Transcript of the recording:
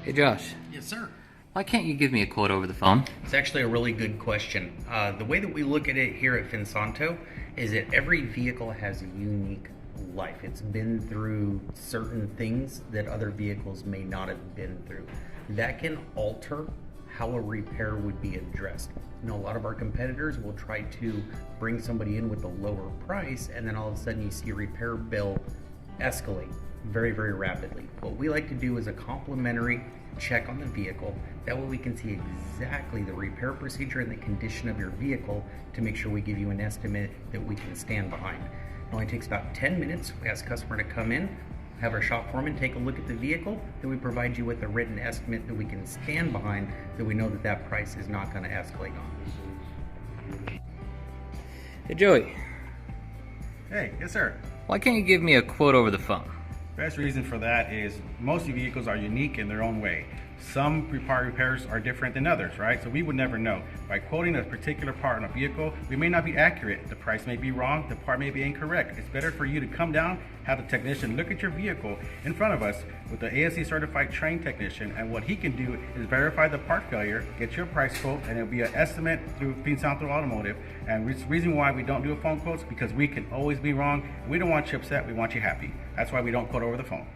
Hey Josh, Yes, sir. why can't you give me a quote over the phone? It's actually a really good question. The way that we look at it here at Finsanto is that every vehicle has a unique life. It's been through certain things that other vehicles may not have been through. That can alter how a repair would be addressed. You know, a lot of our competitors will try to bring somebody in with a lower price, and then all of a sudden you see a repair bill escalate very, very rapidly. What we like to do is a complimentary check on the vehicle. That way we can see exactly the repair procedure and the condition of your vehicle to make sure we give you an estimate that we can stand behind. It only takes about 10 minutes. We ask the customer to come in, have our shop foreman take a look at the vehicle, then we provide you with a written estimate that we can stand behind, that we know that that price is not going to escalate on. Hey Joey, Hey, yes sir. why can't you give me a quote over the phone? Best reason for that is most vehicles are unique in their own way. Some part repairs are different than others, right? So we would never know. By quoting a particular part on a vehicle, we may not be accurate. The price may be wrong, the part may be incorrect. It's better for you to come down, have the technician look at your vehicle in front of us with the ASE certified trained technician, and what he can do is verify the part failure, get your price quote, and it'll be an estimate through Finsanto Automotive. And the reason why we don't do a phone quote is because we can always be wrong. We don't want you upset, we want you happy. That's why we don't quote over the phone.